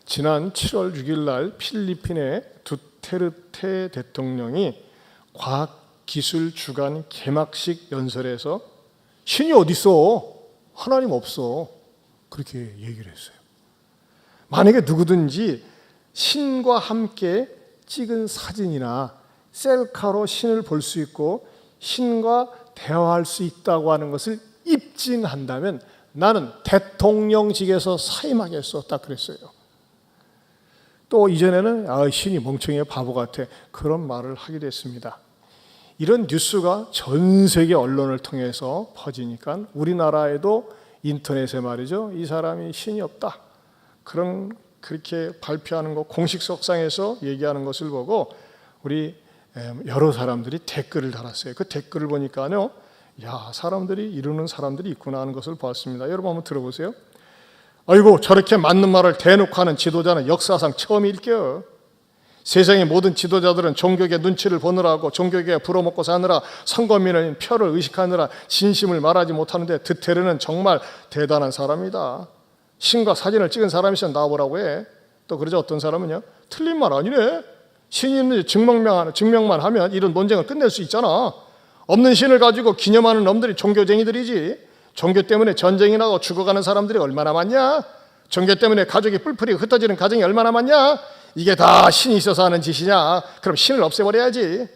지난 7월 6일 날 필리핀의 두테르테 대통령이 과학기술 주간 개막식 연설에서 신이 어딨어? 하나님 없어. 그렇게 얘기를 했어요. 만약에 누구든지 신과 함께 찍은 사진이나 셀카로 신을 볼 수 있고 신과 대화할 수 있다고 하는 것을 입증한다면 나는 대통령직에서 사임하겠어. 딱 그랬어요. 또 이전에는 신이 멍청해 바보 같아 그런 말을 하기도 했습니다. 이런 뉴스가 전 세계 언론을 통해서 퍼지니까 우리나라에도 인터넷에 말이죠, 이 사람이 신이 없다 그렇게 발표하는 거, 공식 석상에서 얘기하는 것을 보고 우리 여러 사람들이 댓글을 달았어요. 그 댓글을 보니까요, 야, 사람들이 이러는 사람들이 있구나 하는 것을 보았습니다. 여러분 한번 들어보세요. 아이고, 저렇게 맞는 말을 대놓고 하는 지도자는 역사상 처음일게요. 세상의 모든 지도자들은 종교계 눈치를 보느라고, 종교계에 불어먹고 사느라, 선거민의 표를 의식하느라 진심을 말하지 못하는데 드테르는 정말 대단한 사람이다. 신과 사진을 찍은 사람이 있으면 나와보라고 해. 또 그러자 어떤 사람은요, 틀린 말 아니네. 신이 있는지 증명만 하면 이런 논쟁을 끝낼 수 있잖아. 없는 신을 가지고 기념하는 놈들이 종교쟁이들이지. 종교 때문에 전쟁이 나고 죽어가는 사람들이 얼마나 많냐? 종교 때문에 가족이 뿔뿔이 흩어지는 가정이 얼마나 많냐? 이게 다 신이 있어서 하는 짓이냐? 그럼 신을 없애버려야지.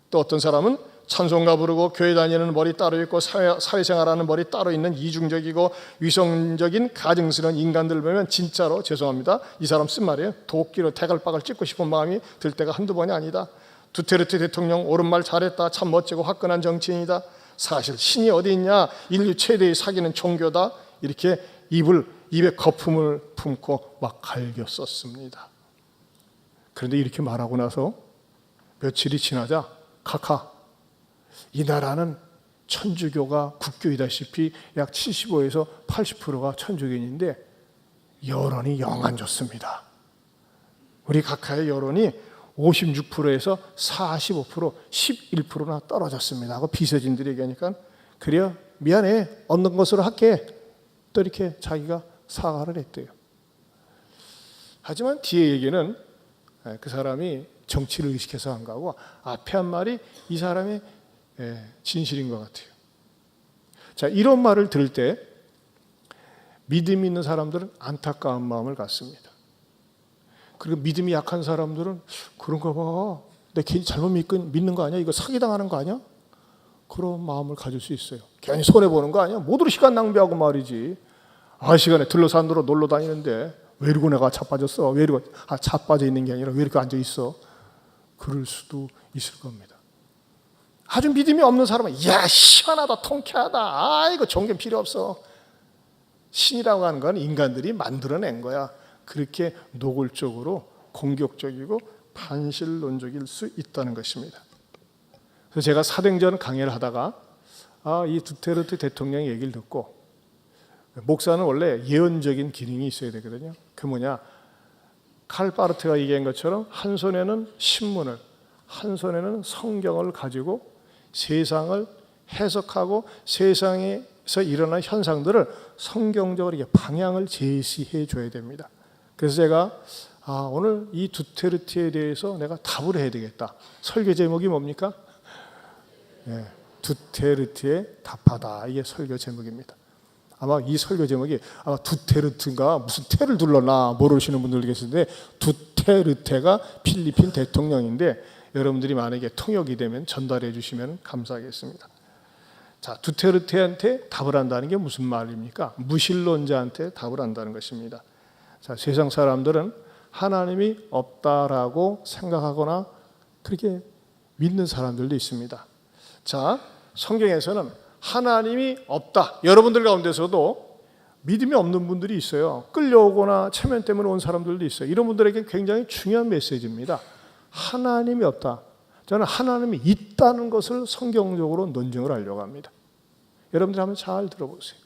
또 어떤 사람은 찬송가 부르고 교회 다니는 머리 따로 있고 사회생활하는 머리 따로 있는 이중적이고 위성적인 가증스러운 인간들을 보면 진짜로 죄송합니다, 이 사람 쓴 말이에요. 도끼로 대갈박을 찍고 싶은 마음이 들 때가 한두 번이 아니다. 두테르테 대통령 옳은 말 잘했다. 참 멋지고 화끈한 정치인이다. 사실 신이 어디 있냐? 인류 최대의 사기는 종교다. 이렇게 입에 거품을 품고 막 갈겼었습니다. 그런데 이렇게 말하고 나서 며칠이 지나자 카카, 이 나라는 천주교가 국교이다시피 약 75에서 80%가 천주교인인데 여론이 영 안 좋습니다. 우리 카카의 여론이 56%에서 45%, 11%나 떨어졌습니다 하고 비서진들이 얘기하니까, 그래요, 미안해, 없는 것으로 할게. 또 이렇게 자기가 사과를 했대요. 하지만 뒤에 얘기는 그 사람이 정치를 의식해서 한 거고, 앞에 한 말이 이 사람의 진실인 것 같아요. 자, 이런 말을 들을 때 믿음이 있는 사람들은 안타까운 마음을 갖습니다. 그리고 믿음이 약한 사람들은 그런가 봐, 내 괜히 잘못 믿는 거 아니야? 이거 사기당하는 거 아니야? 그런 마음을 가질 수 있어요. 괜히 손해보는 거 아니야? 모두로 시간 낭비하고 말이지. 시간에 들러산으로 놀러 다니는데 왜 이러고 내가 자빠졌어? 왜 이러고 자빠져 있는 게 아니라 왜 이렇게 앉아 있어? 그럴 수도 있을 겁니다. 아주 믿음이 없는 사람은 야, 시원하다, 통쾌하다, 이거 종교 필요 없어. 신이라고 하는 건 인간들이 만들어낸 거야. 그렇게 노골적으로 공격적이고 반신론적일 수 있다는 것입니다. 그래서 제가 사도행전 강해를 하다가 이 두테르테 대통령 얘기를 듣고, 목사는 원래 예언적인 기능이 있어야 되거든요. 그 뭐냐, 칼바르트가 얘기한 것처럼 한 손에는 신문을, 한 손에는 성경을 가지고 세상을 해석하고 세상에서 일어난 현상들을 성경적으로 방향을 제시해 줘야 됩니다. 그래서 제가 오늘 이 두테르테에 대해서 내가 답을 해야 되겠다. 설교 제목이 뭡니까? 두테르테에 답하다. 이게 설교 제목입니다. 아마 이 설교 제목이 두테르테가 무슨 테를 둘러나 모르시는 분들 계시는데, 두테르테가 필리핀 대통령인데 여러분들이 만약에 통역이 되면 전달해 주시면 감사하겠습니다. 자, 두테르테한테 답을 한다는 게 무슨 말입니까? 무신론자한테 답을 한다는 것입니다. 자, 세상 사람들은 하나님이 없다라고 생각하거나 그렇게 믿는 사람들도 있습니다. 자, 성경에서는 하나님이 없다. 여러분들 가운데서도 믿음이 없는 분들이 있어요. 끌려오거나 체면 때문에 온 사람들도 있어요. 이런 분들에게 굉장히 중요한 메시지입니다. 하나님이 없다. 저는 하나님이 있다는 것을 성경적으로 논증을 하려고 합니다. 여러분들 한번 잘 들어보세요.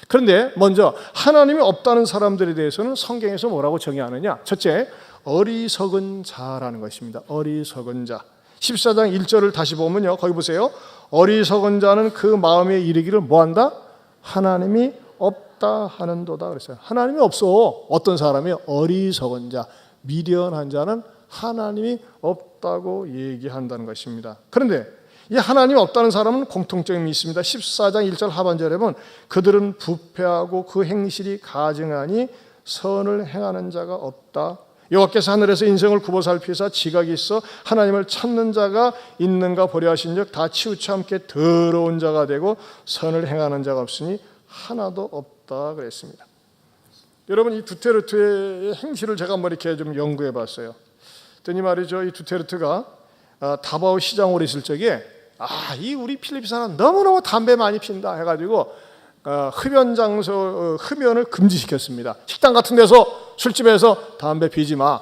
그런데 먼저 하나님이 없다는 사람들에 대해서는 성경에서 뭐라고 정의하느냐? 첫째, 어리석은 자라는 것입니다. 어리석은 자. 14장 1절을 다시 보면요, 거기 보세요. 어리석은 자는 그 마음에 이르기를 뭐한다? 하나님이 없다 같다 하는도다 그랬어요. 하나님이 없어. 어떤 사람이 어리석은 자, 미련한 자는 하나님이 없다고 얘기한다는 것입니다. 그런데 이 하나님이 없다는 사람은 공통점이 있습니다. 14장 1절 하반절에 보면 그들은 부패하고 그 행실이 가증하니 선을 행하는 자가 없다. 여호와께서 하늘에서 인생을 굽어 살피사 지각이 있어 하나님을 찾는 자가 있는가 보려 하신즉 다 치우쳐 함께 더러운 자가 되고 선을 행하는 자가 없으니 하나도 없다 그랬습니다. 여러분, 이 두테르테의 행실을 제가 한번 이렇게 좀 연구해 봤어요. 그랬더니 말이죠, 이 두테르테가 다바오 시장으로 있을 적에 이 우리 필리핀 사람 너무너무 담배 많이 핀다 해가지고 흡연 장소 흡연을 금지시켰습니다. 식당 같은 데서 술집에서 담배 피지 마.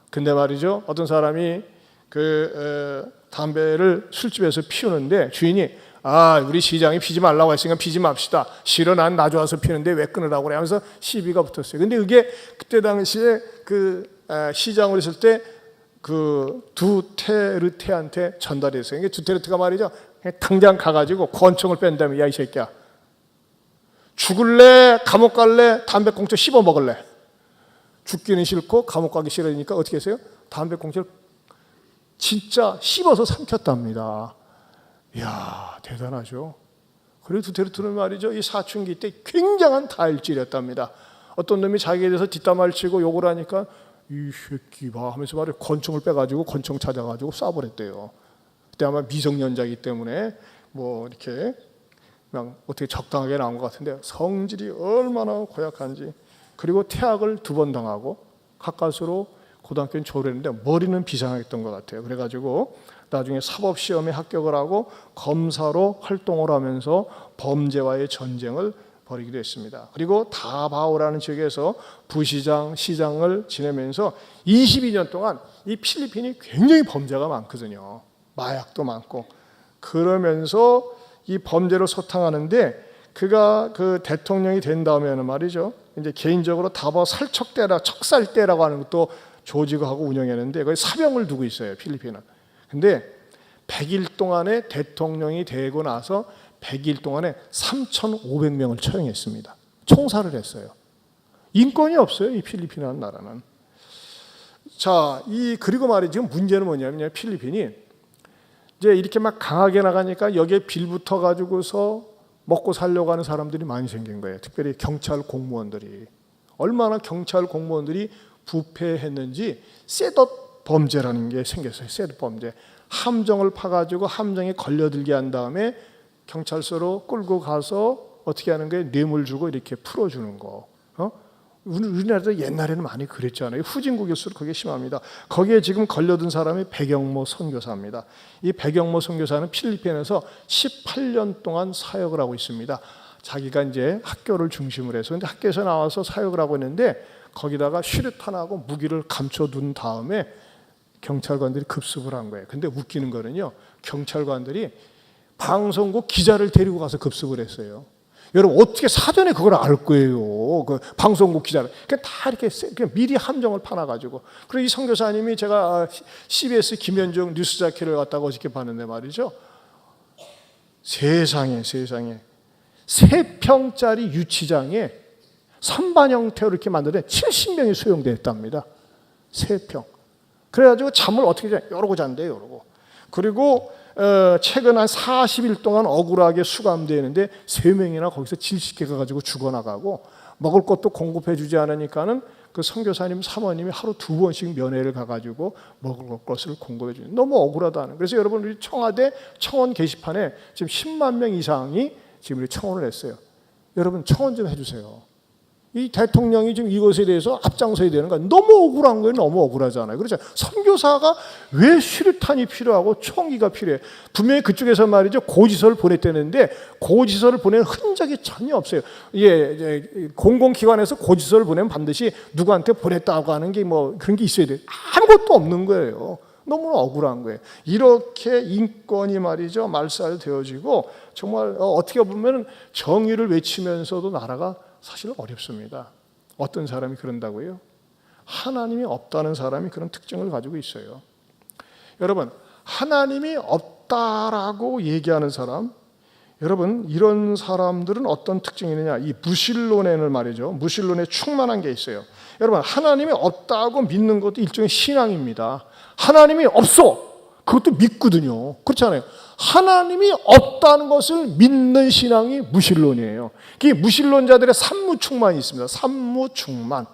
근데 말이죠, 어떤 사람이 그 담배를 술집에서 피우는데 주인이 우리 시장이 피지 말라고 했으니까 피지 맙시다. 싫어, 난 나 좋아서 피는데 왜 끊으라고 그래 하면서 시비가 붙었어요. 근데 그게 그때 당시에 그 시장으로 있을 때 그 두테르테한테 전달이 됐어요. 이게 두테르테가 말이죠, 당장 가가지고 권총을 뺀 다음에 야 이 새끼야, 죽을래? 감옥 갈래? 담배꽁초 씹어 먹을래? 죽기는 싫고 감옥 가기 싫으니까 어떻게 했어요? 담배꽁초를 진짜 씹어서 삼켰답니다. 이야, 대단하죠. 그리고 두테르테는 말이죠, 이 사춘기 때 굉장한 다혈질이었답니다. 어떤 놈이 자기에 대해서 뒷담화를 치고 욕을 하니까 이 새끼 봐 하면서 말이죠, 권총을 빼가지고 권총 찾아가지고 쏴버렸대요. 그때 아마 미성년자이기 때문에 뭐 이렇게 그냥 어떻게 적당하게 나온 것 같은데 성질이 얼마나 고약한지. 그리고 퇴학을 2번 당하고 가까스로 고등학교는 졸업했는데 머리는 비상했던 것 같아요. 그래가지고 나중에 사법시험에 합격을 하고 검사로 활동을 하면서 범죄와의 전쟁을 벌이기도 했습니다. 그리고 다바오라는 지역에서 부시장, 시장을 지내면서 22년 동안 이 필리핀이 굉장히 범죄가 많거든요. 마약도 많고. 그러면서 이 범죄를 소탕하는데 그가 그 대통령이 된 다음에는 말이죠, 이제 개인적으로 다바오 살척대라, 척살대라고 하는 것도 조직하고 운영했는데 거기 사병을 두고 있어요, 필리핀은. 근데 100일 동안에 대통령이 되고 나서 100일 동안에 3,500명을 처형했습니다. 총살을 했어요. 인권이 없어요, 이 필리핀이라는 나라는. 자, 그리고 말이죠, 문제는 뭐냐면 필리핀이 이제 이렇게 막 강하게 나가니까 여기에 빌붙어 가지고서 먹고 살려고 하는 사람들이 많이 생긴 거예요. 특별히 경찰 공무원들이. 얼마나 경찰 공무원들이 부패했는지 셋업 범죄라는 게 생겼어요. 셋업 범죄. 함정을 파가지고 함정에 걸려들게 한 다음에 경찰서로 끌고 가서 어떻게 하는 거예요? 뇌물 주고 이렇게 풀어주는 거. 우리나라도 옛날에는 많이 그랬잖아요. 후진국일수록 그게 심합니다. 거기에 지금 걸려든 사람이 백영모 선교사입니다. 이 백영모 선교사는 필리핀에서 18년 동안 사역을 하고 있습니다. 자기가 이제 학교를 중심으로 해서 근데 학교에서 나와서 사역을 하고 있는데 거기다가 슈르탄하고 무기를 감춰둔 다음에 경찰관들이 급습을 한 거예요. 근데 웃기는 거는요, 경찰관들이 방송국 기자를 데리고 가서 급습을 했어요. 여러분, 어떻게 사전에 그걸 알 거예요? 그 방송국 기자를. 그러니까 다 이렇게 미리 함정을 파놔가지고. 그리고 이 선교사님이 제가 CBS 김현중 뉴스 자켓을 갖다가 어저께 봤는데 말이죠, 세상에 3평짜리 유치장에 선반 형태로 이렇게 만드는데 70명이 수용됐답니다. 3평. 그래가지고 잠을 어떻게 자? 이러고 잔대요, 이러고. 그리고 최근 한 40일 동안 억울하게 수감되는데 3명이나 거기서 질식해 가지고 죽어나가고 먹을 것도 공급해 주지 않으니까는 그 선교사님 사모님이 하루 2번씩 면회를 가가지고 먹을 것을 공급해 주는. 너무 억울하다는. 그래서 여러분, 우리 청와대 청원 게시판에 지금 10만 명 이상이 지금 우리 청원을 했어요. 여러분, 청원 좀 해주세요. 이 대통령이 지금 이것에 대해서 앞장서야 되는 거야. 너무 억울한 거예요. 너무 억울하잖아요. 그렇죠? 선교사가 왜 수류탄이 필요하고 총기가 필요해? 분명히 그쪽에서 말이죠, 고지서를 보냈다는데 고지서를 보낸 흔적이 전혀 없어요. 공공기관에서 고지서를 보내면 반드시 누구한테 보냈다고 하는 게 뭐 그런 게 있어야 돼요. 아무것도 없는 거예요. 너무 억울한 거예요. 이렇게 인권이 말이죠, 말살되어지고 정말 어떻게 보면 정의를 외치면서도 나라가 사실 어렵습니다. 어떤 사람이 그런다고요? 하나님이 없다는 사람이 그런 특징을 가지고 있어요. 여러분, 하나님이 없다라고 얘기하는 사람, 여러분, 이런 사람들은 어떤 특징이 있느냐? 이 무신론에는 말이죠, 무신론에 충만한 게 있어요. 여러분, 하나님이 없다고 믿는 것도 일종의 신앙입니다. 하나님이 없어, 그것도 믿거든요. 그렇잖아요. 하나님이 없다는 것을 믿는 신앙이 무신론이에요. 이 무신론자들의 산무충만이 있습니다. 산무충만.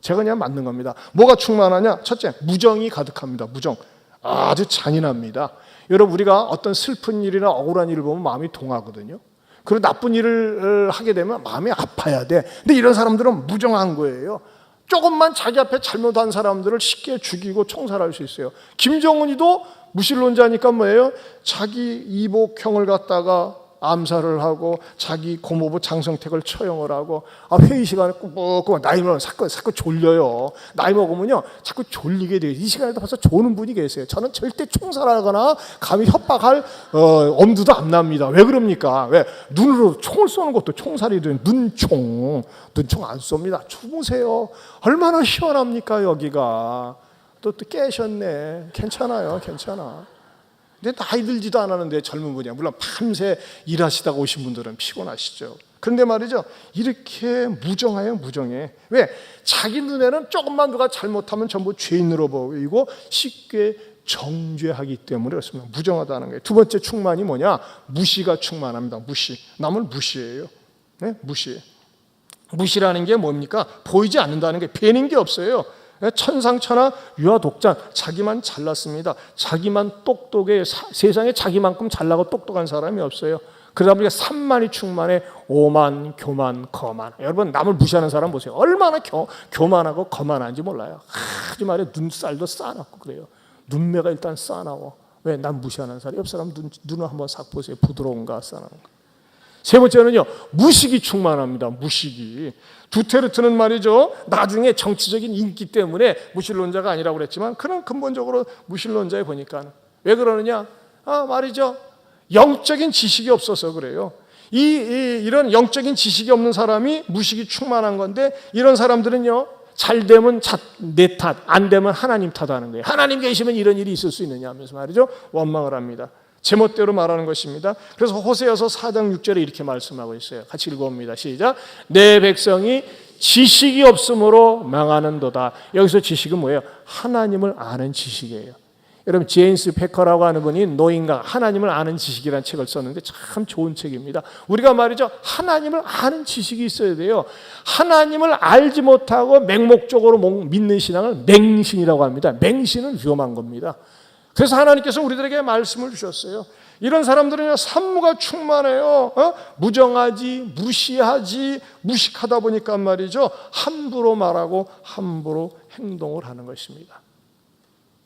제가 그냥 맞는 겁니다. 뭐가 충만하냐? 첫째, 무정이 가득합니다. 무정. 아주 잔인합니다. 여러분, 우리가 어떤 슬픈 일이나 억울한 일을 보면 마음이 동하거든요. 그리고 나쁜 일을 하게 되면 마음이 아파야 돼. 근데 이런 사람들은 무정한 거예요. 조금만 자기 앞에 잘못한 사람들을 쉽게 죽이고 총살할 수 있어요. 김정은이도 무신론자니까 뭐예요? 자기 이복형을 갖다가 암살을 하고 자기 고모부 장성택을 처형을 하고 회의 시간에 꾹꾹 나이 먹으면 자꾸 졸려요. 나이 먹으면요 자꾸 졸리게 돼요. 이 시간에도 벌써 조는 분이 계세요. 저는 절대 총살하거나 감히 협박할 엄두도 안 납니다. 왜 그럽니까? 왜? 눈으로 총을 쏘는 것도 총살이든 눈총 안 쏩니다. 주무세요. 얼마나 시원합니까 여기가. 또 깨셨네. 괜찮아요. 괜찮아. 근데 나이 들지도 않았는데 젊은 분이야. 물론 밤새 일하시다가 오신 분들은 피곤하시죠. 그런데 말이죠, 이렇게 무정해요. 무정해. 왜? 자기 눈에는 조금만 누가 잘못하면 전부 죄인으로 보이고 쉽게 정죄하기 때문에 그렇습니다. 무정하다는 거예요. 두 번째 충만이 뭐냐? 무시가 충만합니다. 무시. 남을 무시해요. 네? 무시. 무시라는 게 뭡니까? 보이지 않는다는 게 뵈는 게 없어요. 천상천하 유아독장, 자기만 잘났습니다. 자기만 똑똑해. 세상에 자기만큼 잘나고 똑똑한 사람이 없어요. 그러다 보니까 산만이 충만해. 오만, 교만, 거만. 여러분, 남을 무시하는 사람 보세요. 얼마나 교만하고 거만한지 몰라요. 하지 말해. 눈살도 싸납고 그래요. 눈매가 일단 싸나워. 왜? 난 무시하는 사람. 옆 사람 눈을 한번 싹 보세요. 부드러운가 싸나운가. 세 번째는요, 무식이 충만합니다. 무식이. 두테르트는 말이죠, 나중에 정치적인 인기 때문에 무신론자가 아니라고 그랬지만 그는 근본적으로 무신론자에 보니까 왜 그러느냐? 말이죠, 영적인 지식이 없어서 그래요. 이런 영적인 지식이 없는 사람이 무식이 충만한 건데, 이런 사람들은요, 잘 되면 내 탓, 안 되면 하나님 탓하는 거예요. 하나님 계시면 이런 일이 있을 수 있느냐 하면서 말이죠, 원망을 합니다. 제멋대로 말하는 것입니다. 그래서 호세아서 4장 6절에 이렇게 말씀하고 있어요. 같이 읽어봅니다. 시작. 내 백성이 지식이 없으므로 망하는도다. 여기서 지식은 뭐예요? 하나님을 아는 지식이에요. 여러분, 제임스 패커라고 하는 분이 노인과 하나님을 아는 지식이라는 책을 썼는데 참 좋은 책입니다. 우리가 말이죠, 하나님을 아는 지식이 있어야 돼요. 하나님을 알지 못하고 맹목적으로 믿는 신앙을 맹신이라고 합니다. 맹신은 위험한 겁니다. 그래서 하나님께서 우리들에게 말씀을 주셨어요. 이런 사람들은 산무가 충만해요. 무정하지, 무시하지, 무식하다 보니까 말이죠, 함부로 말하고 함부로 행동을 하는 것입니다.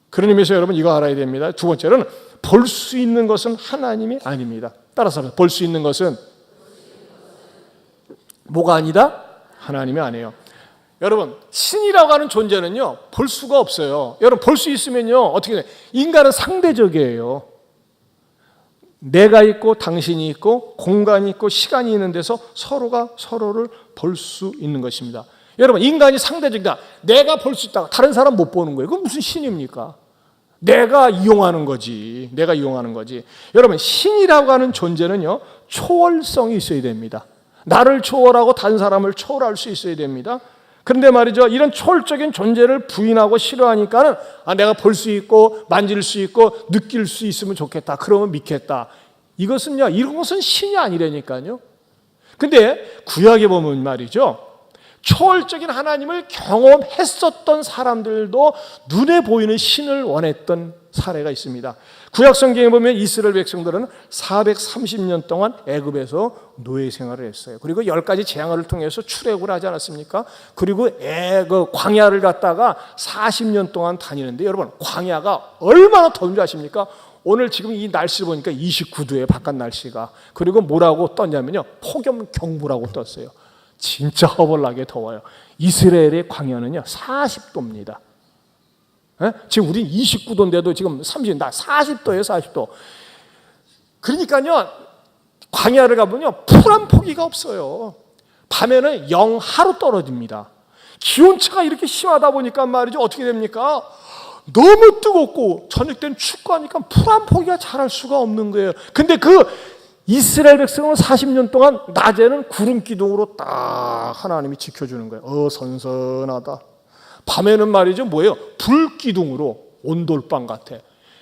그런 의미에서 여러분 이거 알아야 됩니다. 두 번째는 볼 수 있는 것은 하나님이 아닙니다. 따라서 볼 수 있는 것은 뭐가 아니다? 하나님이 아니에요. 여러분, 신이라고 하는 존재는요, 볼 수가 없어요. 여러분, 볼 수 있으면요, 어떻게 돼요? 인간은 상대적이에요. 내가 있고 당신이 있고 공간이 있고 시간이 있는 데서 서로가 서로를 볼 수 있는 것입니다. 여러분, 인간이 상대적이다. 내가 볼 수 있다. 다른 사람 못 보는 거예요. 그건 무슨 신입니까? 내가 이용하는 거지. 내가 이용하는 거지. 여러분, 신이라고 하는 존재는요, 초월성이 있어야 됩니다. 나를 초월하고 다른 사람을 초월할 수 있어야 됩니다. 그런데 말이죠, 이런 초월적인 존재를 부인하고 싫어하니까는 내가 볼 수 있고 만질 수 있고 느낄 수 있으면 좋겠다. 그러면 믿겠다. 이것은요, 이런 것은 신이 아니라니까요. 근데 구약에 보면 말이죠, 초월적인 하나님을 경험했었던 사람들도 눈에 보이는 신을 원했던 사례가 있습니다. 구약 성경에 보면 이스라엘 백성들은 430년 동안 애굽에서 노예 생활을 했어요. 그리고 10가지 재앙을 통해서 출애굽을 하지 않았습니까? 그리고 광야를 갔다가 40년 동안 다니는데, 여러분, 광야가 얼마나 더운지 아십니까? 오늘 지금 이 날씨를 보니까 29도에 바깥 날씨가. 그리고 뭐라고 떴냐면요, 폭염경보라고 떴어요. 진짜 허벌나게 더워요. 이스라엘의 광야는요 40도입니다. 지금 우린 29도인데도 지금 40도예요. 40도. 그러니까요, 광야를 가보면요, 풀 한 포기가 없어요. 밤에는 영하로 떨어집니다. 기온차가 이렇게 심하다 보니까 말이죠, 어떻게 됩니까? 너무 뜨겁고 저녁 때는 춥고 하니까 풀 한 포기가 자랄 수가 없는 거예요. 근데 그 이스라엘 백성은 40년 동안 낮에는 구름 기둥으로 딱 하나님이 지켜주는 거예요. 선선하다. 밤에는 말이죠, 뭐예요? 불 기둥으로 온돌방 같아.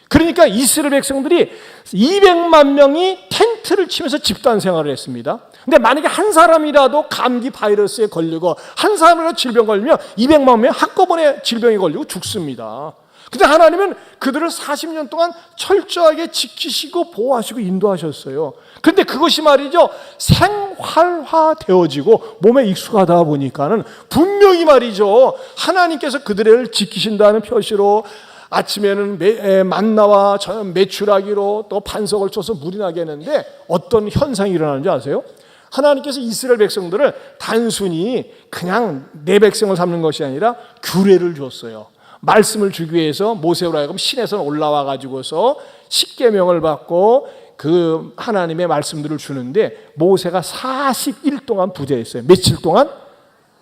그러니까 이스라엘 백성들이 200만 명이 텐트를 치면서 집단 생활을 했습니다. 근데 만약에 한 사람이라도 감기 바이러스에 걸리고 한 사람이라도 질병 걸리면 200만 명 한꺼번에 질병에 걸리고 죽습니다. 근데 하나님은 그들을 40년 동안 철저하게 지키시고 보호하시고 인도하셨어요. 그런데 그것이 말이죠, 생활화되어지고 몸에 익숙하다 보니까는 분명히 말이죠, 하나님께서 그들을 지키신다는 표시로 아침에는 만나와 메추라기로 또 반석을 쳐서 물이 나게 했는데 어떤 현상이 일어나는지 아세요? 하나님께서 이스라엘 백성들을 단순히 그냥 내 백성을 삼는 것이 아니라 규례를 줬어요. 말씀을 주기 위해서 모세로 하여금 신에서 올라와 가지고서 십계명을 받고 그 하나님의 말씀들을 주는데 모세가 40일 동안 부재했어요. 며칠 동안?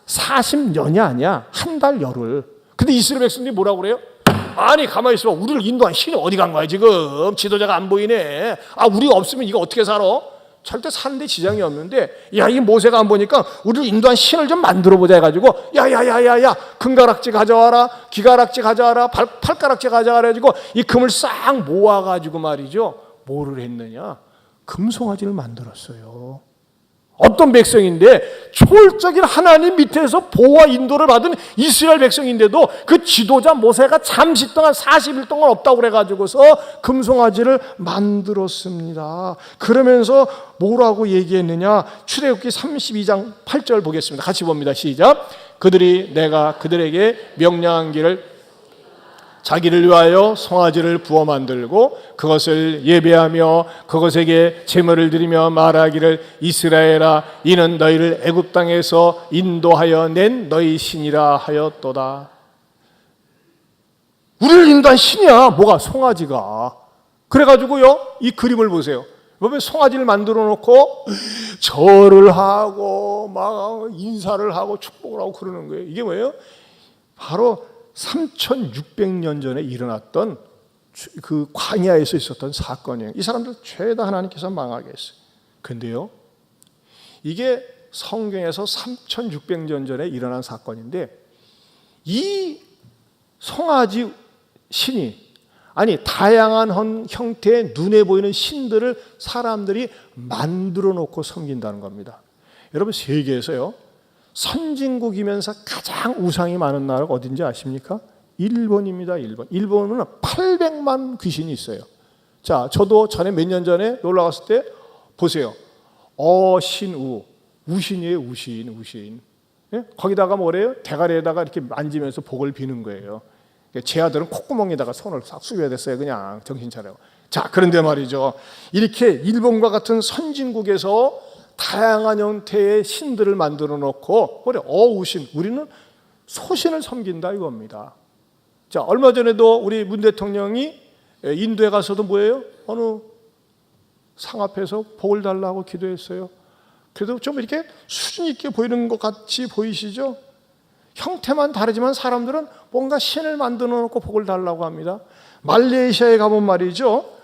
40년이 아니야. 한 달 열흘. 근데 이스라엘 백성들이 뭐라고 그래요? 아니 가만히 있어봐. 우리를 인도한 신이 어디 간 거야 지금. 지도자가 안 보이네. 우리가 없으면 이거 어떻게 살아? 절대 사는데 지장이 없는데, 야, 이 모세가 안 보니까 우리를 인도한 신을 좀 만들어 보자 해가지고, 야야야야야, 금가락지 가져와라, 귀가락지 가져와라, 팔가락지 가져와라 해가지고 이 금을 싹 모아가지고 말이죠, 뭐를 했느냐? 금송아지를 만들었어요. 어떤 백성인데 초월적인 하나님 밑에서 보호와 인도를 받은 이스라엘 백성인데도 그 지도자 모세가 잠시 동안 40일 동안 없다고 그래가지고서 금송아지를 만들었습니다. 그러면서 뭐라고 얘기했느냐? 출애굽기 32장 8절 보겠습니다. 같이 봅니다. 시작. 그들이 내가 그들에게 명령한 길을 자기를 위하여 송아지를 부어 만들고 그것을 예배하며 그것에게 제물을 드리며 말하기를 이스라엘아 이는 너희를 애굽 땅에서 인도하여 낸 너희 신이라 하였도다. 우리를 인도한 신이야. 뭐가? 송아지가. 그래가지고요, 이 그림을 보세요. 보면 송아지를 만들어 놓고 절을 하고 막 인사를 하고 축복을 하고 그러는 거예요. 이게 뭐예요? 바로 3600년 전에 일어났던 그 광야에서 있었던 사건이에요. 이 사람들 죄다 하나님께서 망하게 했어요. 근데요, 이게 성경에서 3600년 전에 일어난 사건인데 이 송아지 신이, 아니 다양한 형태의 눈에 보이는 신들을 사람들이 만들어 놓고 섬긴다는 겁니다. 여러분, 세계에서요 선진국이면서 가장 우상이 많은 나라가 어딘지 아십니까? 일본입니다. 일본은 800만 귀신이 있어요. 자, 저도 전에 몇 년 전에 놀러 갔을 때 보세요. 어신우, 우신이에요. 우신. 예? 거기다가 뭐래요? 대가리에다가 이렇게 만지면서 복을 비는 거예요. 제 아들은 콧구멍에다가 손을 싹 숙여야 됐어요. 그냥 정신 차려. 자, 그런데 말이죠, 이렇게 일본과 같은 선진국에서 다양한 형태의 신들을 만들어 놓고 그래, 어우신, 우리는 소신을 섬긴다 이겁니다. 자, 얼마 전에도 우리 문 대통령이 인도에 가서도 뭐예요? 어느 상 앞에서 복을 달라고 기도했어요. 그래도 좀 이렇게 수준 있게 보이는 것 같이 보이시죠? 형태만 다르지만 사람들은 뭔가 신을 만들어 놓고 복을 달라고 합니다. 말레이시아에 가면 말이죠,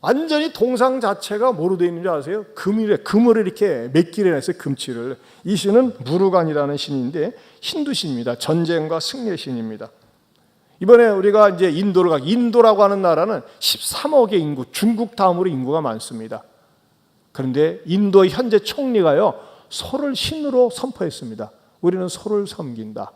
완전히 동상 자체가 뭐로 되어 있는지 아세요? 금을 이렇게 몇길에 냈어요. 금칠을. 이 신은 무르간이라는 신인데 힌두 신입니다. 전쟁과 승리의 신입니다. 이번에 우리가 이제 인도라고 하는 나라는 13억의 인구, 중국 다음으로 인구가 많습니다. 그런데 인도의 현재 총리가요, 소를 신으로 선포했습니다. 우리는 소를 섬긴다.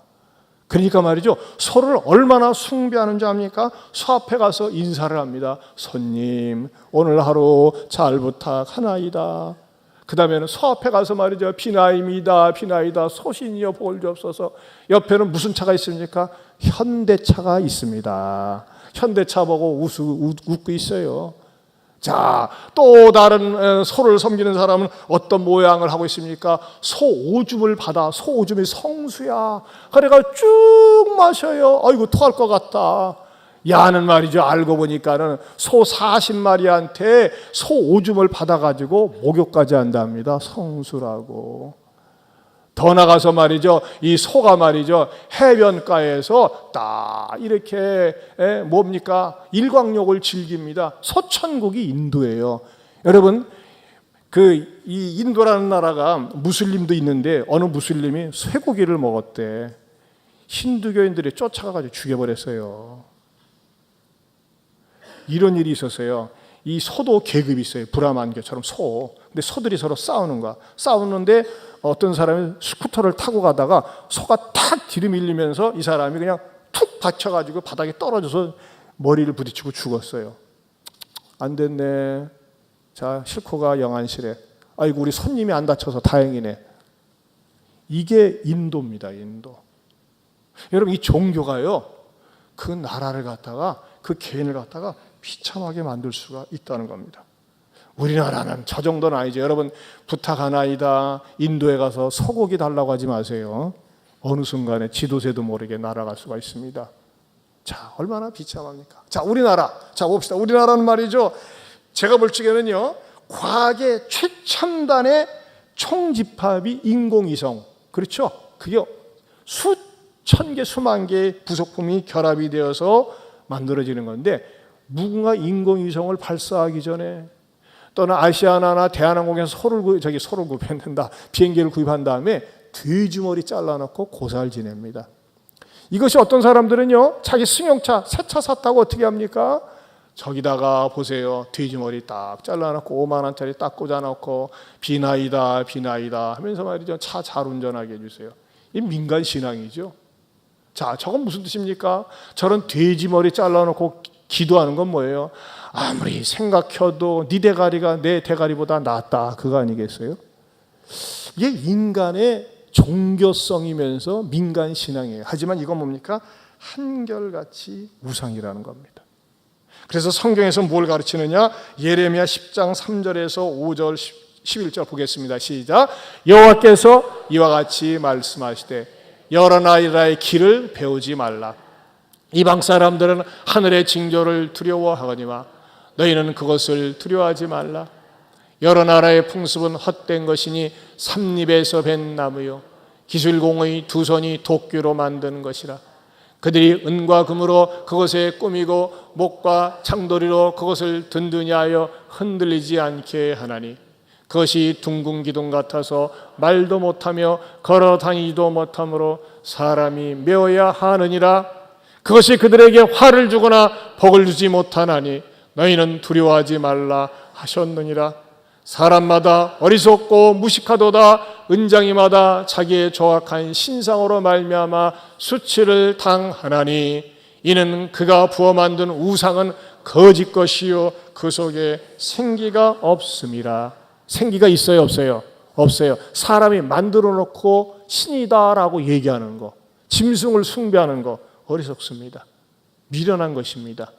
그러니까 말이죠, 소를 얼마나 숭배하는지 압니까? 소 앞에 가서 인사를 합니다. 손님, 오늘 하루 잘 부탁하나이다. 그 다음에는 소 앞에 가서 말이죠, 비나이다, 소신이여 복을 주옵소서. 옆에는 무슨 차가 있습니까? 현대차가 있습니다. 현대차 보고 웃고 있어요. 자, 또 다른 소를 섬기는 사람은 어떤 모양을 하고 있습니까? 소 오줌을 받아. 소 오줌이 성수야. 그래가 쭉 마셔요. 아이고, 토할 것 같다. 야는 말이죠, 알고 보니까는 소 40마리한테 소 오줌을 받아가지고 목욕까지 한답니다. 성수라고. 더 나가서 말이죠, 이 소가 말이죠, 해변가에서 딱 이렇게 뭡니까? 일광욕을 즐깁니다. 소천국이 인도예요. 여러분, 이 인도라는 나라가 무슬림도 있는데 어느 무슬림이 쇠고기를 먹었대. 힌두교인들이 쫓아가가지고 죽여버렸어요. 이런 일이 있었어요. 이 소도 계급이 있어요. 브라만교처럼 소. 근데 소들이 서로 싸우는 거야. 싸우는데 어떤 사람이 스쿠터를 타고 가다가 소가 탁 들이밀리면서 이 사람이 그냥 툭 받쳐가지고 바닥에 떨어져서 머리를 부딪히고 죽었어요. 안 됐네. 자, 실코가 영안실에. 아이고, 우리 손님이 안 다쳐서 다행이네. 이게 인도입니다, 인도. 여러분, 이 종교가요, 그 나라를 갖다가, 그 개인을 갖다가 비참하게 만들 수가 있다는 겁니다. 우리나라는 저 정도는 아니죠. 여러분, 부탁하나이다. 인도에 가서 소고기 달라고 하지 마세요. 어느 순간에 지도새도 모르게 날아갈 수가 있습니다. 자, 얼마나 비참합니까? 자, 우리나라. 자, 봅시다. 우리나라는 말이죠. 제가 볼 적에는요, 과학의 최첨단의 총집합이 인공위성. 그렇죠? 그게 수천 개, 수만 개의 부속품이 결합이 되어서 만들어지는 건데, 무궁화 인공위성을 발사하기 전에 또는 아시아나나 대한항공에서 소를 구입한다. 비행기를 구입한 다음에 돼지머리 잘라놓고 고사를 지냅니다. 이것이 어떤 사람들은요, 자기 승용차, 새 차 샀다고 어떻게 합니까? 저기다가 보세요. 돼지머리 딱 잘라놓고 5만 원짜리 딱 꽂아놓고 비나이다 비나이다 하면서 말이죠. 차 잘 운전하게 해주세요. 이 민간 신앙이죠. 자, 저건 무슨 뜻입니까? 저런 돼지머리 잘라놓고 기도하는 건 뭐예요? 아무리 생각해도 네 대가리가 내 대가리보다 낫다. 그거 아니겠어요? 이게 인간의 종교성이면서 민간 신앙이에요. 하지만 이건 뭡니까? 한결같이 우상이라는 겁니다. 그래서 성경에서 뭘 가르치느냐? 예레미야 10장 3절에서 5절 11절 보겠습니다. 시작. 여호와께서 이와 같이 말씀하시되 여러 나라의 길을 배우지 말라. 이방 사람들은 하늘의 징조를 두려워하거니와 너희는 그것을 두려워하지 말라. 여러 나라의 풍습은 헛된 것이니 삼립에서 벤 나무요 기술공의 두 손이 도끼로 만든 것이라. 그들이 은과 금으로 그것에 꾸미고 목과 창돌이로 그것을 든든히 하여 흔들리지 않게 하나니 그것이 둥근 기둥 같아서 말도 못하며 걸어 다니지도 못하므로 사람이 메어야 하느니라. 그것이 그들에게 화를 주거나 복을 주지 못하나니 너희는 두려워하지 말라 하셨느니라. 사람마다 어리석고 무식하도다. 은장이마다 자기의 조악한 신상으로 말미암아 수치를 당하나니 이는 그가 부어 만든 우상은 거짓 것이요 그 속에 생기가 없음이라. 생기가 있어요, 없어요? 없어요. 사람이 만들어 놓고 신이다라고 얘기하는 거, 짐승을 숭배하는 거 어리석습니다. 미련한 것입니다.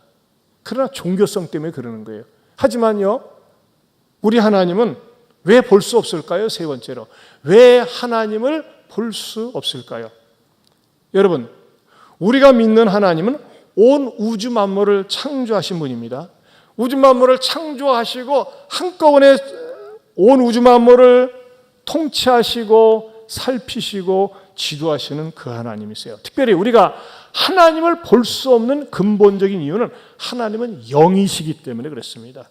그러나 종교성 때문에 그러는 거예요. 하지만요, 우리 하나님은 왜 볼 수 없을까요? 세 번째로, 왜 하나님을 볼 수 없을까요? 여러분, 우리가 믿는 하나님은 온 우주 만물을 창조하신 분입니다. 우주 만물을 창조하시고 한꺼번에 온 우주 만물을 통치하시고 살피시고 지도하시는 그 하나님이세요. 특별히 우리가 하나님을 볼 수 없는 근본적인 이유는 하나님은 영이시기 때문에 그렇습니다.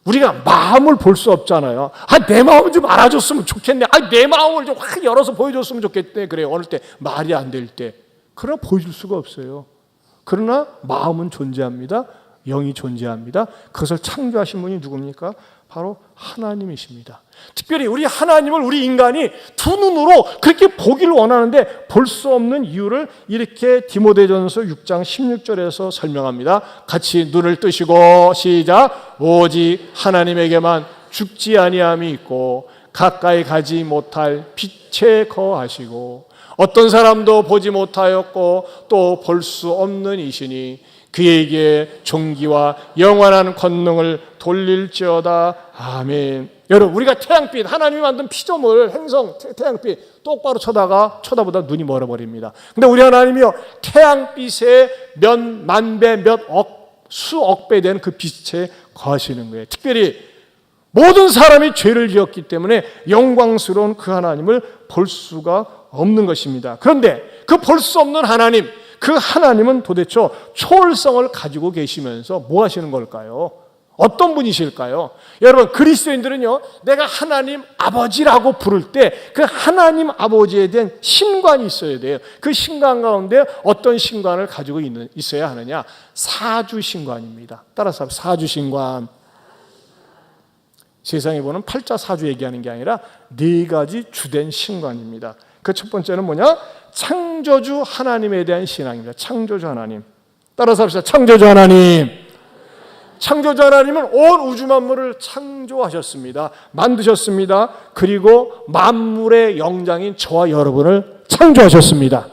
우리가 마음을 볼 수 없잖아요. 내 마음을 좀 알아줬으면 좋겠네. 내 마음을 좀 확 열어서 보여줬으면 좋겠네. 그래요. 어느 때 말이 안 될 때. 그러나 보여줄 수가 없어요. 그러나 마음은 존재합니다. 영이 존재합니다. 그것을 창조하신 분이 누굽니까? 바로 하나님이십니다. 특별히 우리 하나님을 우리 인간이 두 눈으로 그렇게 보기를 원하는데 볼 수 없는 이유를 이렇게 디모데전서 6장 16절에서 설명합니다. 같이 눈을 뜨시고 시작. 오직 하나님에게만 죽지 아니함이 있고 가까이 가지 못할 빛에 거하시고 어떤 사람도 보지 못하였고 또 볼 수 없는 이시니 그에게 존귀와 영원한 권능을 돌릴지어다. 아멘. 여러분, 우리가 태양빛, 하나님이 만든 피조물, 행성, 태양빛 똑바로 쳐다보다 눈이 멀어버립니다. 근데 우리 하나님이요, 태양빛의 몇 만배, 수억 배 되는 그 빛에 거하시는 거예요. 특별히 모든 사람이 죄를 지었기 때문에 영광스러운 그 하나님을 볼 수가 없는 것입니다. 그런데 그 볼 수 없는 하나님, 그 하나님은 도대체 초월성을 가지고 계시면서 뭐 하시는 걸까요? 어떤 분이실까요? 여러분, 그리스도인들은요, 내가 하나님 아버지라고 부를 때 그 하나님 아버지에 대한 신관이 있어야 돼요. 그 신관 가운데 어떤 신관을 가지고 있어야 하느냐? 사주신관입니다. 따라서 사주신관. 세상에 보는 팔자사주 얘기하는 게 아니라 네 가지 주된 신관입니다. 그 첫 번째는 뭐냐? 창조주 하나님에 대한 신앙입니다. 창조주 하나님. 따라서 합시다. 창조주 하나님. 창조주 하나님은 온 우주 만물을 창조하셨습니다. 만드셨습니다. 그리고 만물의 영장인 저와 여러분을 창조하셨습니다.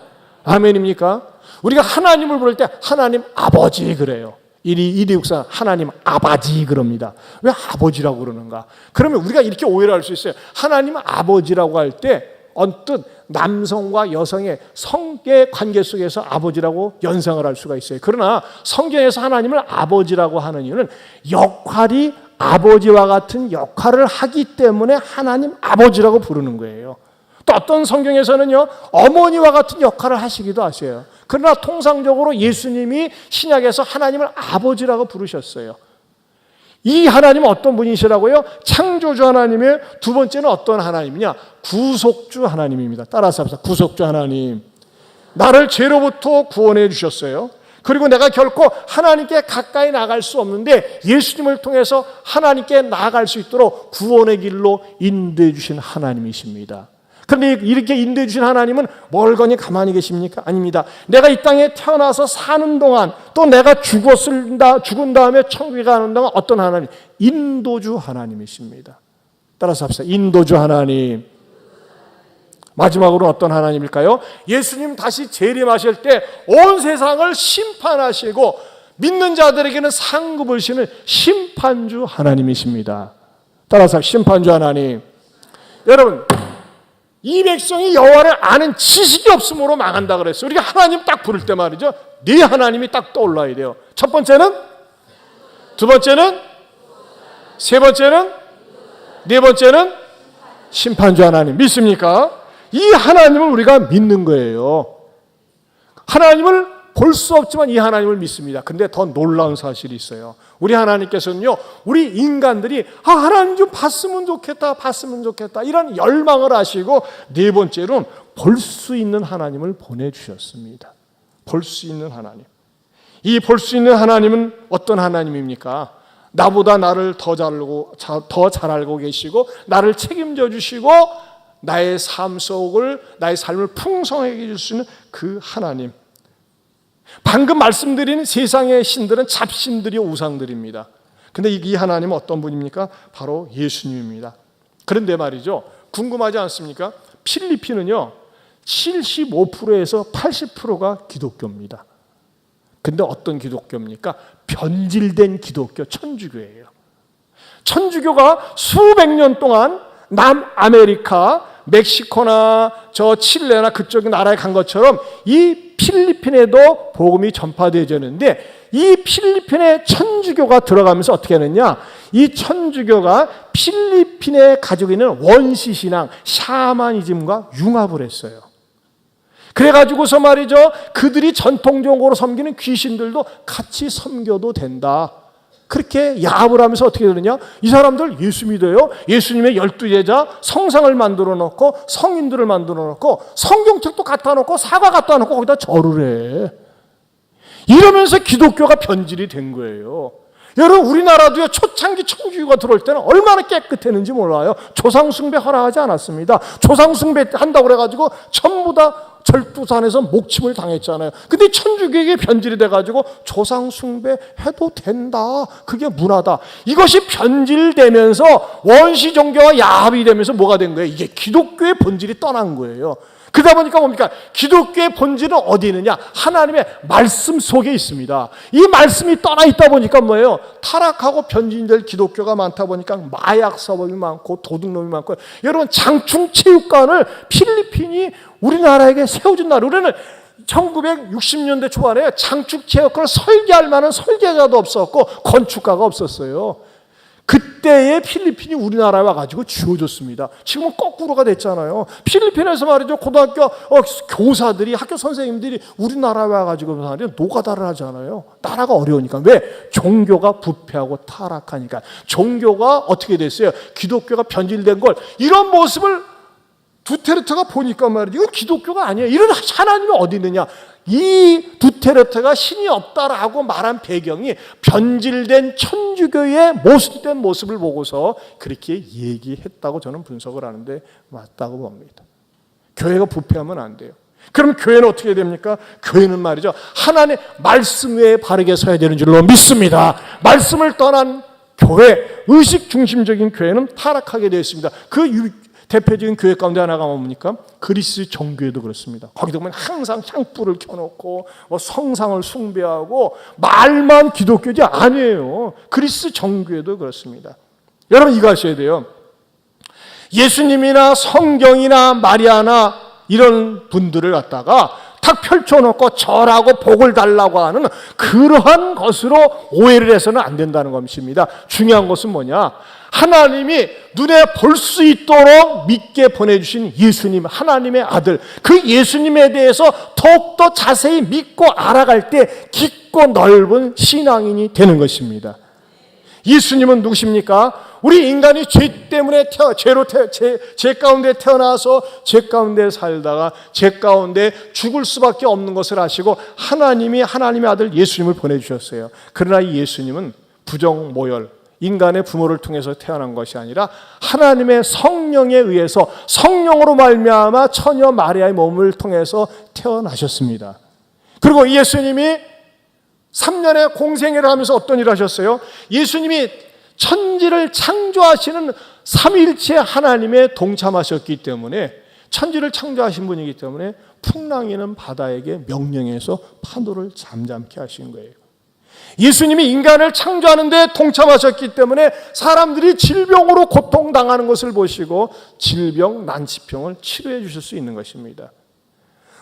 아멘입니까? 우리가 하나님을 부를 때 하나님 아버지 그래요. 이리육사 하나님 아바지 그럽니다. 왜 아버지라고 그러는가? 그러면 우리가 이렇게 오해를 할 수 있어요. 하나님 아버지라고 할 때 언뜻 남성과 여성의 성의 관계 속에서 아버지라고 연상을 할 수가 있어요. 그러나 성경에서 하나님을 아버지라고 하는 이유는 역할이 아버지와 같은 역할을 하기 때문에 하나님 아버지라고 부르는 거예요. 또 어떤 성경에서는요, 어머니와 같은 역할을 하시기도 하세요. 그러나 통상적으로 예수님이 신약에서 하나님을 아버지라고 부르셨어요. 이 하나님은 어떤 분이시라고요? 창조주 하나님의 두 번째는 어떤 하나님이냐? 구속주 하나님입니다. 따라서 합시다. 구속주 하나님. 나를 죄로부터 구원해 주셨어요. 그리고 내가 결코 하나님께 가까이 나갈 수 없는데 예수님을 통해서 하나님께 나아갈 수 있도록 구원의 길로 인도해 주신 하나님이십니다. 그런데 이렇게 인도해 주신 하나님은 멀거니 가만히 계십니까? 아닙니다. 내가 이 땅에 태어나서 사는 동안 또 내가 죽은 다음에 천국에 가는 동안 어떤 하나님? 인도주 하나님이십니다. 따라서 합시다. 인도주 하나님. 마지막으로 어떤 하나님일까요? 예수님 다시 재림하실 때 온 세상을 심판하시고 믿는 자들에게는 상급을 주시는 심판주 하나님이십니다. 따라서 심판주 하나님. 여러분, 이 백성이 여호와를 아는 지식이 없으므로 망한다 그랬어요. 우리가 하나님 딱 부를 때 말이죠, 네 하나님이 딱 떠올라야 돼요. 첫 번째는, 두 번째는, 세 번째는, 네 번째는 심판주 하나님. 믿습니까? 이 하나님을 우리가 믿는 거예요. 하나님을 볼 수 없지만 이 하나님을 믿습니다. 근데 더 놀라운 사실이 있어요. 우리 하나님께서는요, 우리 인간들이 하나님 좀 봤으면 좋겠다, 봤으면 좋겠다 이런 열망을 하시고, 네 번째로는 볼 수 있는 하나님을 보내주셨습니다. 볼 수 있는 하나님. 이 볼 수 있는 하나님은 어떤 하나님입니까? 나보다 나를 더 잘 알고 계시고 나를 책임져 주시고 나의 나의 삶을 풍성하게 해줄 수 있는 그 하나님. 방금 말씀드린 세상의 신들은 잡신들이요 우상들입니다. 근데 이 하나님은 어떤 분입니까? 바로 예수님입니다. 그런데 말이죠, 궁금하지 않습니까? 필리핀은요 75%에서 80%가 기독교입니다. 근데 어떤 기독교입니까? 변질된 기독교, 천주교예요. 천주교가 수백 년 동안 남아메리카, 멕시코나 저 칠레나 그쪽 나라에 간 것처럼 이 필리핀에도 복음이 전파되어졌는데, 이 필리핀에 천주교가 들어가면서 어떻게 하느냐, 이 천주교가 필리핀에 가지고 있는 원시신앙, 샤머니즘과 융합을 했어요. 그래가지고서 말이죠, 그들이 전통적으로 섬기는 귀신들도 같이 섬겨도 된다. 그렇게 야합을 하면서 어떻게 되느냐, 이 사람들 예수 믿어요. 예수님의 12제자 성상을 만들어 놓고 성인들을 만들어 놓고 성경책도 갖다 놓고 사과 갖다 놓고 거기다 절을 해. 이러면서 기독교가 변질이 된 거예요. 여러분, 우리나라도요 초창기 천주교가 들어올 때는 얼마나 깨끗했는지 몰라요. 조상숭배 허락하지 않았습니다. 조상숭배 한다고 그래가지고 전부 다 절두산에서 목침을 당했잖아요. 근데 천주교에게 변질이 돼가지고 조상숭배 해도 된다, 그게 문화다, 이것이 변질되면서 원시 종교와 야합이 되면서 뭐가 된 거예요? 이게 기독교의 본질이 떠난 거예요. 그러다 보니까 뭡니까? 기독교의 본질은 어디 있느냐? 하나님의 말씀 속에 있습니다. 이 말씀이 떠나 있다 보니까 뭐예요? 타락하고 변질될 기독교가 많다 보니까 마약 사범이 많고 도둑놈이 많고. 여러분, 장충체육관을 필리핀이 우리나라에게 세워준 나라. 우리는 1960년대 초반에 장충체육관을 설계할 만한 설계자도 없었고 건축가가 없었어요. 그때의 필리핀이 우리나라에 와가지고 지어졌습니다. 지금은 거꾸로가 됐잖아요. 필리핀에서 말이죠, 고등학교 교사들이, 학교 선생님들이 우리나라에 와가지고 말이죠, 노가다를 하잖아요. 나라가 어려우니까. 왜? 종교가 부패하고 타락하니까. 종교가 어떻게 됐어요? 기독교가 변질된 걸, 이런 모습을 두테르테가 보니까 말이죠, 이건 기독교가 아니에요. 이런 하나님이 어디 있느냐. 이 두테르테가 신이 없다라고 말한 배경이 변질된 천주교의 모습된 모습을 보고서 그렇게 얘기했다고 저는 분석을 하는데 맞다고 봅니다. 교회가 부패하면 안 돼요. 그럼 교회는 어떻게 됩니까? 교회는 말이죠, 하나님의 말씀 외에 바르게 서야 되는 줄로 믿습니다. 말씀을 떠난 교회, 의식 중심적인 교회는 타락하게 되어 있습니다. 대표적인 교회 가운데 하나가 뭡니까? 그리스 정교회도 그렇습니다. 거기도 보면 항상 향불을 켜놓고 성상을 숭배하고 말만 기독교지 아니에요. 그리스 정교회도 그렇습니다. 여러분 이거 아셔야 돼요. 예수님이나 성경이나 마리아나 이런 분들을 갖다가 탁 펼쳐놓고 절하고 복을 달라고 하는 그러한 것으로 오해를 해서는 안 된다는 것입니다. 중요한 것은 뭐냐? 하나님이 눈에 볼 수 있도록 믿게 보내주신 예수님, 하나님의 아들, 그 예수님에 대해서 더욱더 자세히 믿고 알아갈 때 깊고 넓은 신앙인이 되는 것입니다. 예수님은 누구십니까? 우리 인간이 죄 때문에 죄 가운데 태어나서 죄 가운데 살다가 죄 가운데 죽을 수밖에 없는 것을 아시고 하나님이 하나님의 아들 예수님을 보내주셨어요. 그러나 이 예수님은 부정모열, 인간의 부모를 통해서 태어난 것이 아니라 하나님의 성령에 의해서 성령으로 말미암아 처녀 마리아의 몸을 통해서 태어나셨습니다. 그리고 예수님이 3년의 공생애를 하면서 어떤 일을 하셨어요? 예수님이 천지를 창조하시는 삼위일체 하나님에 동참하셨기 때문에, 천지를 창조하신 분이기 때문에 풍랑이는 바다에게 명령해서 파도를 잠잠케 하신 거예요. 예수님이 인간을 창조하는 데 동참하셨기 때문에 사람들이 질병으로 고통당하는 것을 보시고 질병, 난치병을 치료해 주실 수 있는 것입니다.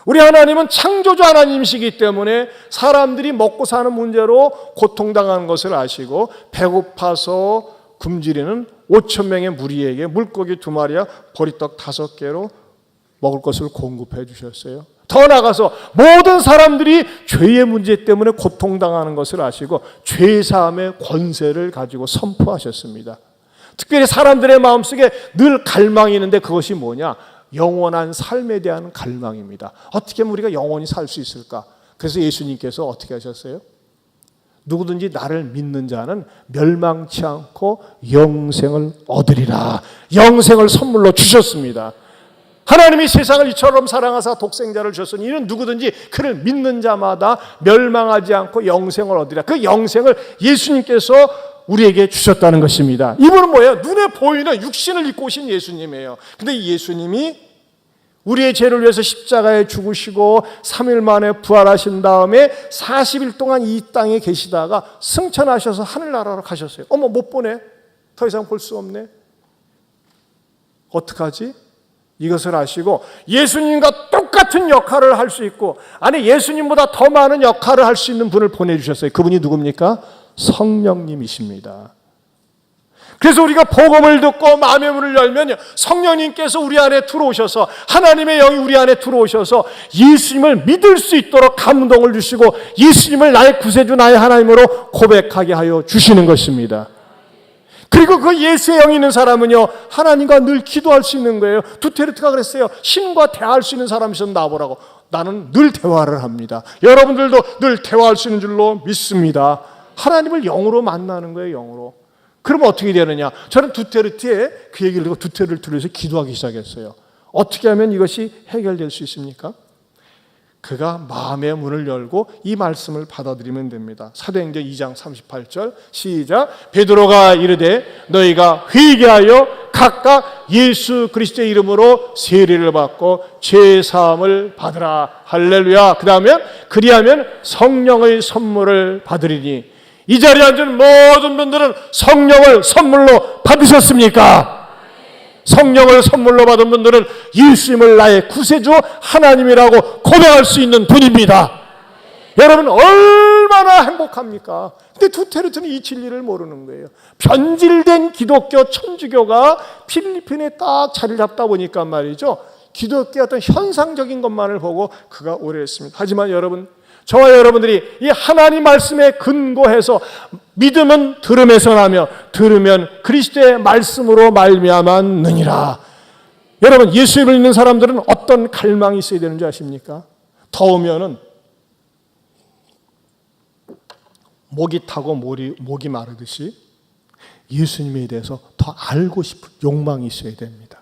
우리 하나님은 창조주 하나님이시기 때문에 사람들이 먹고 사는 문제로 고통당하는 것을 아시고 배고파서 굶주리는 5,000명의 무리에게 물고기 2마리와 보리떡 5개로 먹을 것을 공급해 주셨어요. 더 나아가서 모든 사람들이 죄의 문제 때문에 고통당하는 것을 아시고 죄사함의 권세를 가지고 선포하셨습니다. 특별히 사람들의 마음속에 늘 갈망이 있는데 그것이 뭐냐? 영원한 삶에 대한 갈망입니다. 어떻게 하면 우리가 영원히 살 수 있을까? 그래서 예수님께서 어떻게 하셨어요? 누구든지 나를 믿는 자는 멸망치 않고 영생을 얻으리라. 영생을 선물로 주셨습니다. 하나님이 세상을 이처럼 사랑하사 독생자를 주셨으니 이는 누구든지 그를 믿는 자마다 멸망하지 않고 영생을 얻으리라. 그 영생을 예수님께서 우리에게 주셨다는 것입니다. 이분은 뭐예요? 눈에 보이는 육신을 입고 오신 예수님이에요. 근데 이 예수님이 우리의 죄를 위해서 십자가에 죽으시고 3일 만에 부활하신 다음에 40일 동안 이 땅에 계시다가 승천하셔서 하늘나라로 가셨어요. 어머, 못 보네. 더 이상 볼 수 없네. 어떡하지? 이것을 아시고 예수님과 똑같은 역할을 할 수 있고, 아니 예수님보다 더 많은 역할을 할 수 있는 분을 보내주셨어요. 그분이 누굽니까? 성령님이십니다. 그래서 우리가 복음을 듣고 마음의 문을 열면 성령님께서 우리 안에 들어오셔서, 하나님의 영이 우리 안에 들어오셔서 예수님을 믿을 수 있도록 감동을 주시고 예수님을 나의 구세주, 나의 하나님으로 고백하게 하여 주시는 것입니다. 그리고 그 예수의 영이 있는 사람은요, 하나님과 늘 기도할 수 있는 거예요. 두테르테가 그랬어요. 신과 대화할 수 있는 사람이 있으면 나보라고. 나는 늘 대화를 합니다. 여러분들도 늘 대화할 수 있는 줄로 믿습니다. 하나님을 영으로 만나는 거예요, 영으로. 그러면 어떻게 되느냐? 저는 두테르테의 그 얘기를 듣고 두테르를 들어서 기도하기 시작했어요. 어떻게 하면 이것이 해결될 수 있습니까? 그가 마음의 문을 열고 이 말씀을 받아들이면 됩니다. 사도행전 2장 38절 시작. 베드로가 이르되 너희가 회개하여 각각 예수 그리스도의 이름으로 세례를 받고 죄사함을 받으라. 할렐루야. 그 다음에 그리하면 성령의 선물을 받으리니. 이 자리에 앉은 모든 분들은 성령을 선물로 받으셨습니까? 성령을 선물로 받은 분들은 예수님을 나의 구세주 하나님이라고 고백할 수 있는 분입니다. 여러분 얼마나 행복합니까? 근데 두테르테는 이 진리를 모르는 거예요. 변질된 기독교 천주교가 필리핀에 딱 자리를 잡다 보니까 말이죠, 기독교의 어떤 현상적인 것만을 보고 그가 오래했습니다. 하지만 여러분, 저와 여러분들이 이 하나님 말씀에 근거해서 믿음은 들음에서 나며 들으면 그리스도의 말씀으로 말미암았느니라. 여러분, 예수를 믿는 사람들은 어떤 갈망이 있어야 되는지 아십니까? 더우면은 목이 타고 목이 마르듯이 예수님에 대해서 더 알고 싶은 욕망이 있어야 됩니다.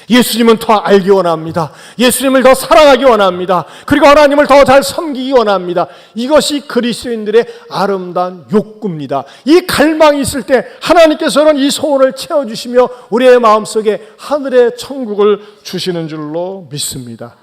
예수님은 더 알기 원합니다. 예수님을 더 사랑하기 원합니다. 그리고 하나님을 더 잘 섬기기 원합니다. 이것이 그리스도인들의 아름다운 욕구입니다. 이 갈망이 있을 때 하나님께서는 이 소원을 채워주시며 우리의 마음속에 하늘의 천국을 주시는 줄로 믿습니다.